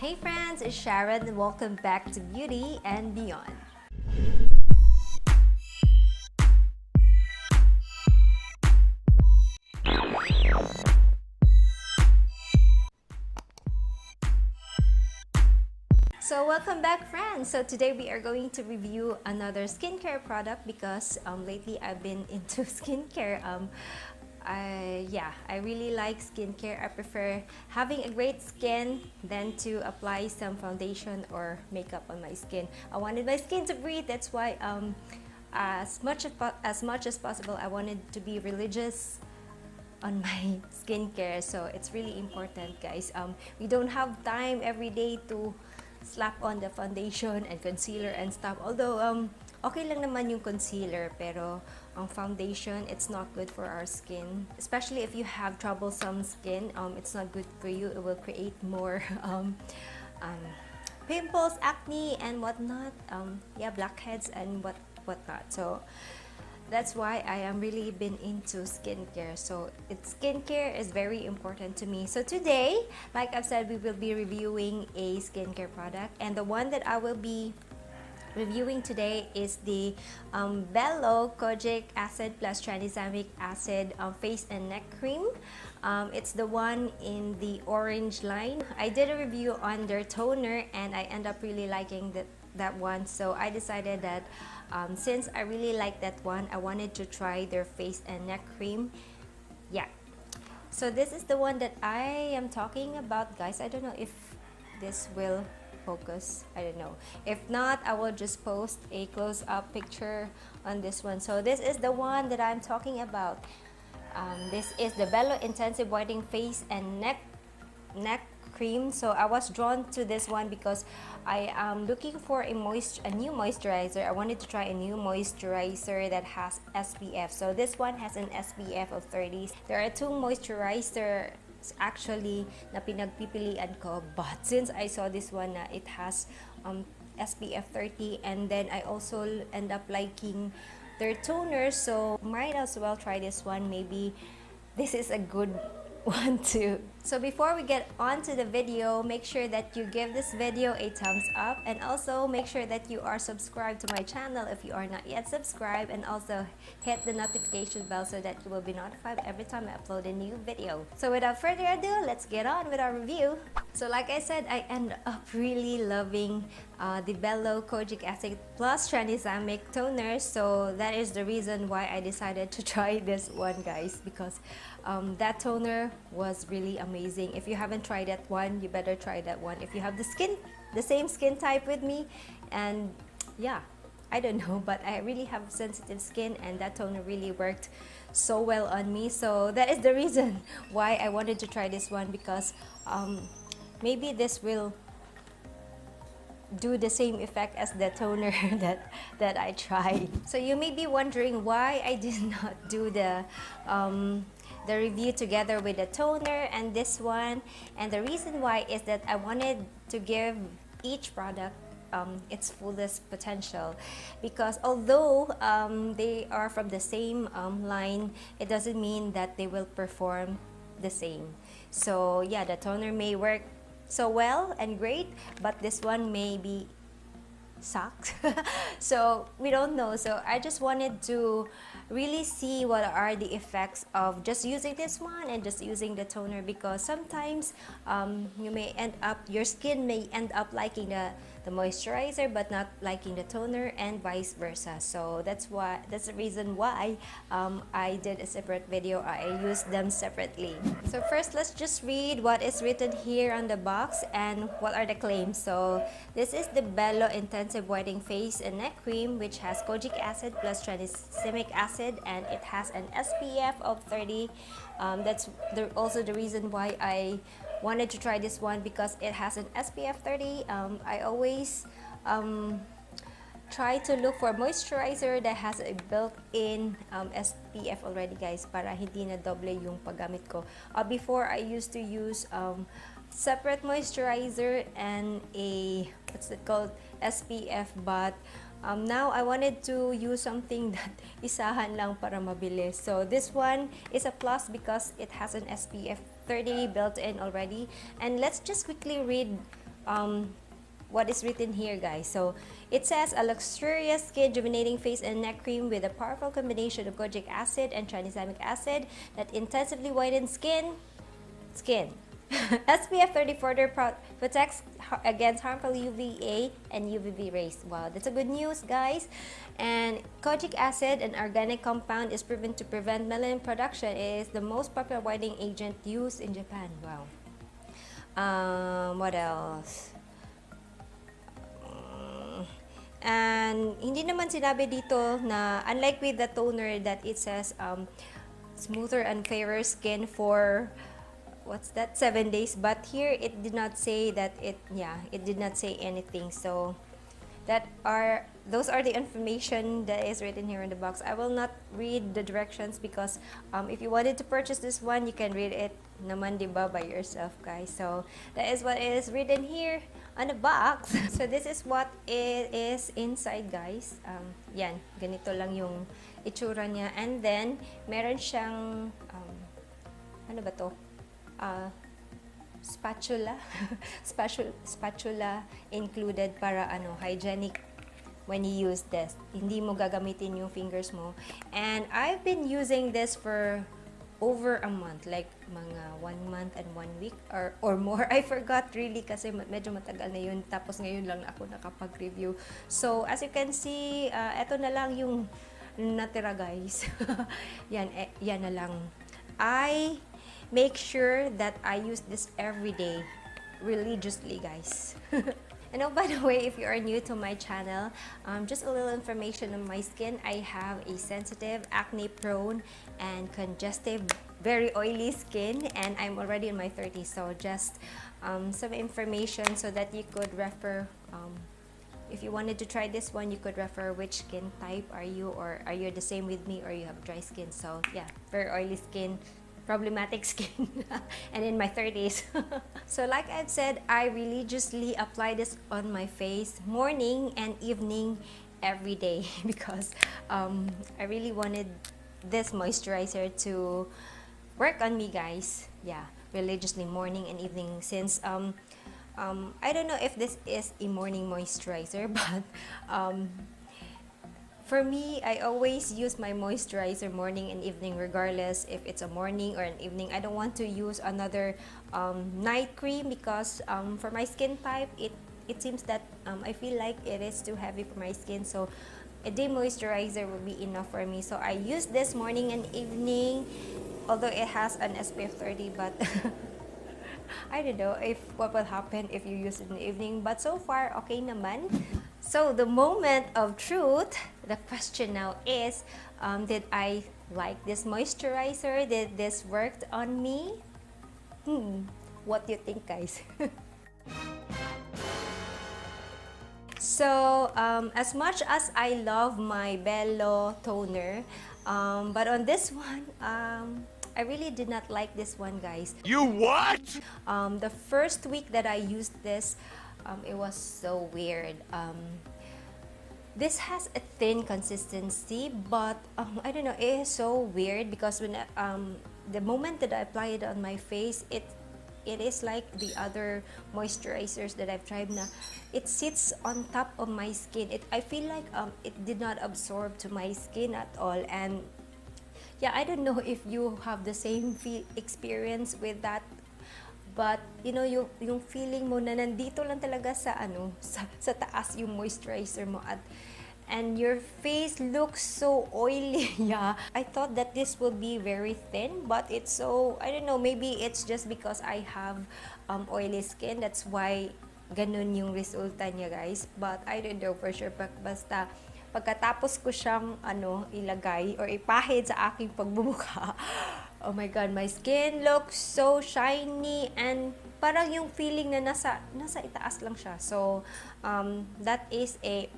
Hey friends, it's Sharon and welcome back to Beauty and Beyond. So welcome back friends. So today we are going to review another skincare product because lately I've been into skincare. I really like skincare. I prefer having a great skin than to apply some foundation or makeup on my skin. I wanted my skin to breathe. That's why as much as possible I wanted to be religious on my skincare. So it's really important, guys. We don't have time every day to slap on the foundation and concealer and stuff. Although okay lang naman yung concealer, pero ang foundation, it's not good for our skin. Especially if you have troublesome skin, it's not good for you. It will create more pimples, acne, and whatnot. Blackheads and whatnot. So that's why I am really been into skincare. So skincare is very important to me. So today, like I've said, we will be reviewing a skincare product, and the one that I will be reviewing today is the Belo Kojic Acid plus Tranexamic Acid Face and Neck Cream. It's the one in the orange line. I did a review on their toner and I end up really liking that one. So I decided that since I really like that one, I wanted to try their face and neck cream. Yeah. So this is the one that I am talking about, guys. I don't know if this will focus. I don't know. If not, I will just post a close-up picture on this one. So this is the one that I'm talking about. This is the Belo Intensive Whitening Face and Neck Cream. So I was drawn to this one because I am looking for a new moisturizer. I wanted to try a new moisturizer that has SPF. So this one has an SPF of 30. There are two moisturizers actually na pinagpipilian ko, but since I saw this one na it has SPF 30, and then I also end up liking their toner, so might as well try this one. Maybe this is a good one too. So before we get on to the video, make sure that you give this video a thumbs up, and also make sure that you are subscribed to my channel if you are not yet subscribed, and also hit the notification bell so that you will be notified every time I upload a new video. So without further ado, let's get on with our review. So like I said, I end up really loving the Belo Kojic Acid plus Tranexamic toner. So that is the reason why I decided to try this one, guys, because that toner was really amazing. If you haven't tried that one, you better try that one. If you have the same skin type with me, and yeah, I don't know, but I really have sensitive skin, and that toner really worked so well on me. So that is the reason why I wanted to try this one, because maybe this will do the same effect as the toner that I tried. So you may be wondering why I did not do the review together with the toner and this one, and the reason why is that I wanted to give each product its fullest potential, because although they are from the same line, it doesn't mean that they will perform the same. So yeah, the toner may work so well and great, but this one may be sucked. So we don't know. So I just wanted to really see what are the effects of just using this one and just using the toner, because sometimes your skin may end up liking the moisturizer but not liking the toner, and vice versa. So that's the reason why I did a separate video. I used them separately. So first, let's just read what is written here on the box and what are the claims. So this is the Belo Intensive Whitening Face and Neck Cream, which has kojic acid plus tranexamic acid, and it has an SPF of 30. That's also the reason why I wanted to try this one, because it has an SPF 30. I always try to look for moisturizer that has a built-in SPF already, guys, para hindi na doble yung paggamit ko. Before, I used to use separate moisturizer and a SPF, but now I wanted to use something that isahan lang para mabilis. So this one is a plus because it has an SPF 30 built in already. And let's just quickly read what is written here, guys. So it says a luxurious skin rejuvenating face and neck cream with a powerful combination of kojic acid and tranexamic acid that intensively whitens skin. SPF 30 protects against harmful UVA and UVB rays. Wow, that's a good news, guys. And kojic acid, an organic compound, is proven to prevent melanin production. It is the most popular whitening agent used in Japan. Wow. What else? And hindi naman sinabi dito na unlike with the toner that it says smoother and fairer skin for what's that, 7 days, but here it did not say that. It did not say anything. So those are the information that is written here in the box. I will not read the directions because if you wanted to purchase this one, you can read it naman, diba, by yourself, guys. So that is what is written here on the box. So this is what it is inside, guys. Yan, ganito lang yung itsura niya. And then meron siyang ano ba to? Spatula spatula included para hygienic when you use this. Hindi mo gagamitin yung fingers mo. And I've been using this for over a month, like mga 1 month and 1 week or more. I forgot really kasi medyo matagal na yun, tapos ngayon lang ako nakapag-review. So as you can see, eto na lang yung natira, guys. yan na lang. I make sure that I use this every day, religiously, guys. And oh, by the way, if you are new to my channel, just a little information on my skin. I have a sensitive, acne-prone, and congestive, very oily skin, and I'm already in my 30s. So just some information so that you could refer. If you wanted to try this one, you could refer which skin type are you, or are you the same with me, or you have dry skin. So yeah, very oily skin, problematic skin, and in my 30s. So like I've said, I religiously apply this on my face morning and evening every day because I really wanted this moisturizer to work on me, guys. Yeah, religiously morning and evening, since I don't know if this is a morning moisturizer, but for me, I always use my moisturizer morning and evening, regardless if it's a morning or an evening. I don't want to use another night cream because for my skin type, it seems that I feel like it is too heavy for my skin. So a day moisturizer will be enough for me. So I use this morning and evening, although it has an SPF 30, but I don't know what will happen if you use it in the evening. But so far, okay naman. So the moment of truth, the question now is, did I like this moisturizer? Did this work on me? What do you think, guys? So as much as I love my Belo toner, but on this one, I really did not like this one, guys. You what? The first week that I used this, it was so weird. This has a thin consistency, but I don't know, it is so weird because when the moment that I apply it on my face, it is like the other moisturizers that I've tried na it sits on top of my skin. I feel like it did not absorb to my skin at all. And yeah, I don't know if you have the same experience with that, but you know, yung feeling mo na nandito lang talaga sa sa taas yung moisturizer mo, and your face looks so oily. Yeah, I thought that this would be very thin, but it's so, I don't know, maybe it's just because I have oily skin, that's why ganun yung resulta niya, guys. But I don't know for sure, basta pagkatapos ko siyang ilagay or ipahid sa aking pagbumuka, oh my god, my skin looks so shiny, and parang yung feeling na nasa itaas lang siya. So that is a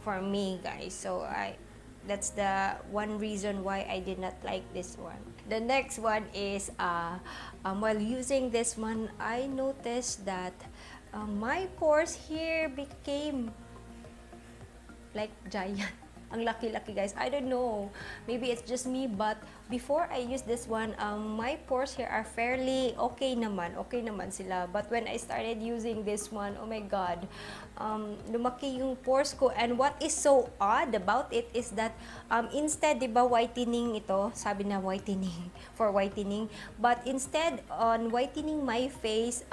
for me, guys. So that's the one reason why I did not like this one. The next one is while using this one, I noticed that my pores here became like giant. ang laki-laki guys. I don't know, maybe it's just me, but before I use this one, my pores here are fairly okay naman sila. But when I started using this one, oh my god, lumaki yung pores ko. And what is so odd about it is that instead, diba whitening ito, sabi na whitening for whitening, but instead on whitening my face,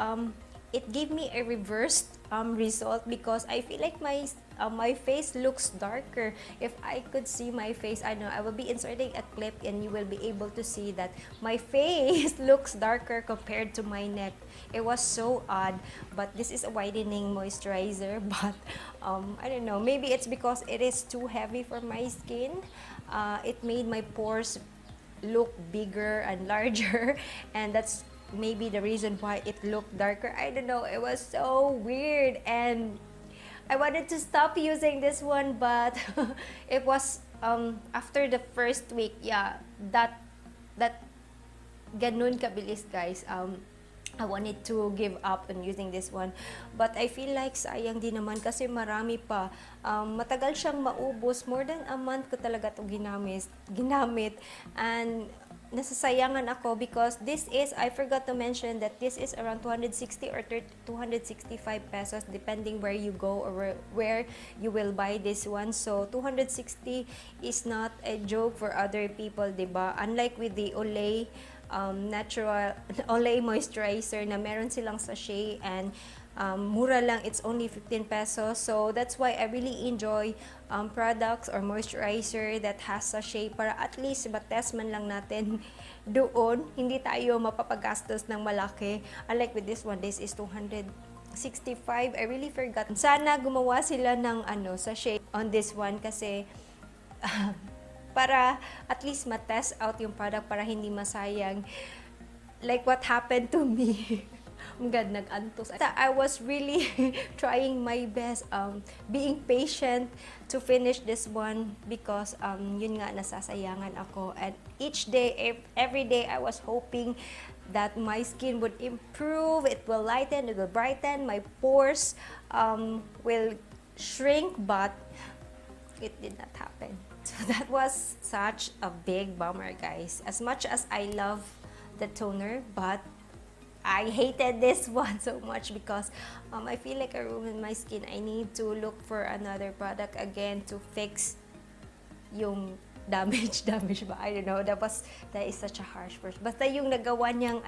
it gave me a reversed result, because I feel like my face looks darker. If I could see my face, I know I will be inserting a clip and you will be able to see that my face looks darker compared to my neck. It was so odd, but this is a whitening moisturizer, but I don't know, maybe it's because it is too heavy for my skin. It made my pores look bigger and larger, and that's maybe the reason why it looked darker. I don't know, it was so weird, and I wanted to stop using this one, but it was after the first week, yeah, that ganun kabilis guys. I wanted to give up on using this one, but I feel like sayang din naman kasi marami pa. Matagal siyang maubos, more than a month ko talaga ito ginamit, and nasasayangan ako because this is, I forgot to mention that this is around 260 or 265 pesos depending where you go or where you will buy this one. So 260 is not a joke for other people, diba? Unlike with the Olay natural Olay moisturizer na meron silang sachet and mura lang, it's only 15 pesos. So that's why I really enjoy products or moisturizer that has sachet, para at least matest man lang natin doon, hindi tayo mapapagastos ng malaki. Unlike with this one, this is 265. I really forgot. Sana gumawa sila ng sachet on this one kasi para at least matest out yung product, para hindi masayang like what happened to me. God, nag-antos. I was really trying my best, being patient to finish this one because yun nga, nasasayangan ako. And each day, every day, I was hoping that my skin would improve, it will lighten, it will brighten, my pores will shrink, but it did not happen. So that was such a big bummer, guys. As much as I love the toner, but I hated this one so much because I feel like I ruined my skin. I need to look for another product again to fix yung damage ba? I don't know. That is such a harsh word. Basta yung nagawa niyang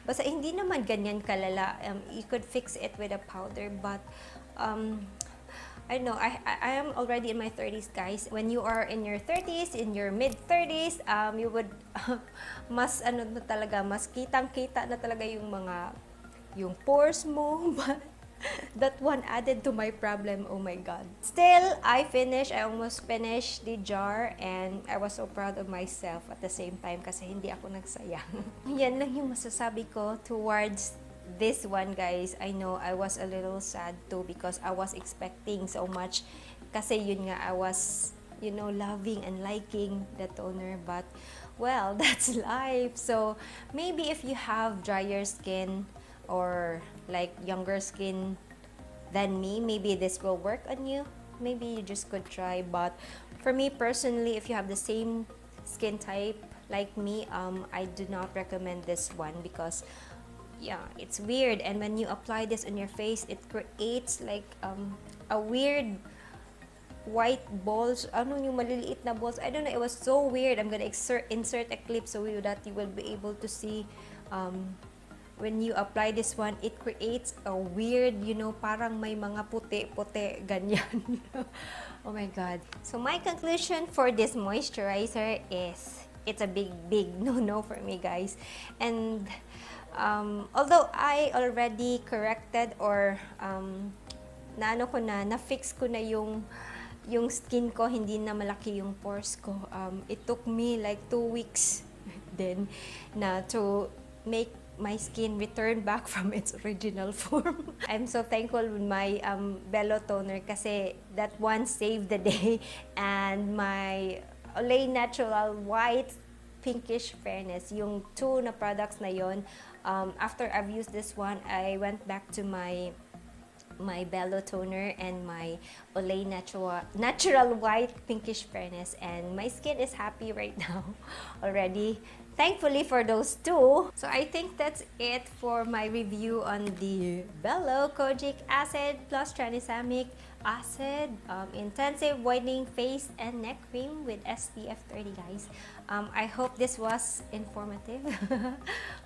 basta hindi naman ganyan kalala. You could fix it with a powder, but I know, I am already in my 30s, guys. When you are in your 30s, in your mid-30s, you would mas na talaga, mas kitang-kita na talaga yung pores mo. But that one added to my problem, oh my god. Still, I almost finished the jar, and I was so proud of myself at the same time kasi hindi ako nagsayang. Yan lang yung masasabi ko towards this one, guys. I know I was a little sad too because I was expecting so much kasi yun nga, I was loving and liking the toner, but well, that's life. So maybe if you have drier skin or like younger skin than me, maybe this will work on you. Maybe you just could try, but for me personally, if you have the same skin type like me, I do not recommend this one because yeah, it's weird, and when you apply this on your face, it creates like a weird white balls, yung maliliit na balls. I don't know, it was so weird. I'm gonna insert a clip so that you will be able to see when you apply this one, it creates a weird, parang may mga puti-puti ganyan. Oh my god. So my conclusion for this moisturizer is it's a big no for me, guys. And although I already corrected or na-fix ko na yung skin ko, hindi na malaki yung pores ko. It took me like 2 weeks then na to make my skin return back from its original form. I'm so thankful with my Belo toner kasi that one saved the day, and my Olay Natural White Pinkish Fairness, yung 2 na products na yon. After I've used this one, I went back to my my Belo toner and my Olay natural white pinkish fairness, and my skin is happy right now already, thankfully for those two. So I think that's it for my review on the Belo Kojic Acid plus Tranexamic Acid Intensive Whitening Face and Neck Cream with SPF 30, guys. I hope this was informative.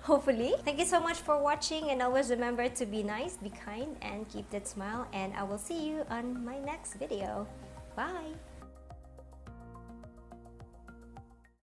Hopefully. Thank you so much for watching, and always remember to be nice, be kind, and keep that smile, and I will see you on my next video. Bye!